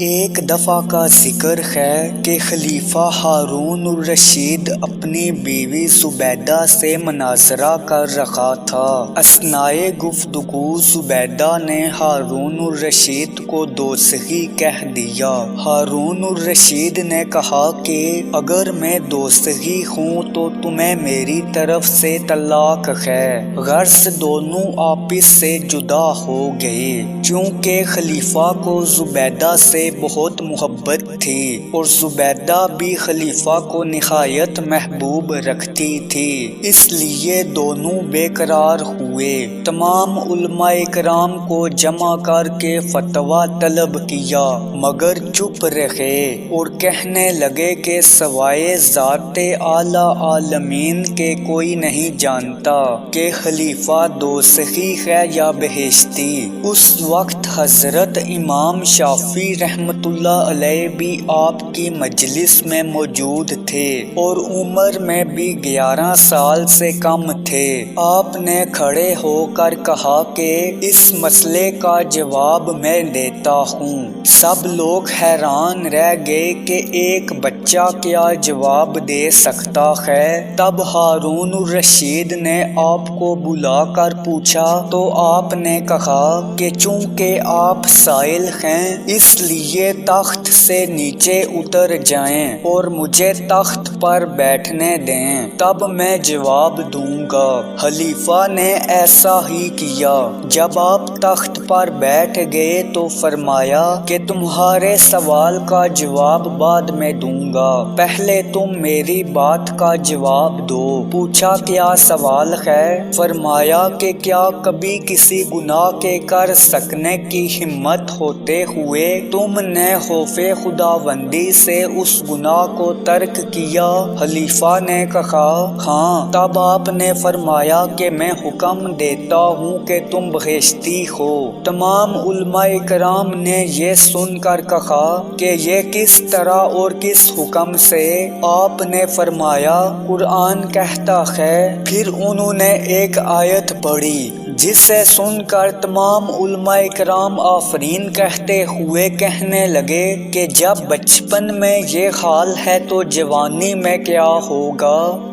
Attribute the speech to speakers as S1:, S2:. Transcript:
S1: ایک دفعہ کا ذکر ہے کہ خلیفہ ہارون الرشید اپنی بیوی زبیدہ سے مناظرہ کر رہا تھا۔ اثنائے گفتگو زبیدہ نے ہارون الرشید کو دوزخی کہہ دیا۔ ہارون الرشید نے کہا کہ اگر میں دوزخی ہوں تو تمہیں میری طرف سے طلاق ہے۔ غرض دونوں آپس سے جدا ہو گئے۔ چونکہ خلیفہ کو زبیدہ سے بہت محبت تھی اور زبیدہ بھی خلیفہ کو نہایت محبوب رکھتی تھی، اس لیے دونوں بے قرار ہوئے۔ تمام علماء کرام کو جمع کر کے فتویٰ طلب کیا مگر چپ رہے اور کہنے لگے کہ سوائے ذات اعلیٰ عالمین کے کوئی نہیں جانتا کہ خلیفہ دوزخی ہے یا بہشتی۔ اس وقت حضرت امام شافعی رحمۃ اللہ علیہ بھی آپ کی مجلس میں موجود تھے اور عمر میں بھی 11 سال سے کم تھے۔ آپ نے کھڑے ہو کر کہا کہ اس مسئلے کا جواب میں دیتا ہوں۔ سب لوگ حیران رہ گئے کہ ایک بچہ کیا جواب دے سکتا ہے۔ تب ہارون الرشید نے آپ کو بلا کر پوچھا تو آپ نے کہا کہ چونکہ آپ سائل ہیں اس لیے تخت سے نیچے اتر جائیں اور مجھے تخت پر بیٹھنے دیں، تب میں جواب دوں گا۔ خلیفہ نے ایسا ہی کیا۔ جب آپ تخت پر بیٹھ گئے تو فرمایا کہ تمہارے سوال کا جواب بعد میں دوں گا، پہلے تم میری بات کا جواب دو۔ پوچھا کیا سوال ہے؟ فرمایا کہ کیا کبھی کسی گناہ کے کر سکنے کی ہمت ہوتے ہوئے تم نے خوف خداوندی سے اس گناہ کو ترک کیا؟ خلیفہ نے کہا ہاں۔ تب آپ نے فرمایا کہ میں حکم دیتا ہوں کہ تم بہشتی ہو۔ تمام علماء کرام نے یہ سن کر کہا کہ یہ کس طرح اور کس حکم سے؟ آپ نے فرمایا قرآن کہتا ہے۔ پھر انہوں نے ایک آیت پڑھی جسے سن کر تمام علماء کرام آفرین کہتے ہوئے کہنے لگے کہ جب بچپن میں یہ حال ہے تو جوانی میں کیا ہوگا؟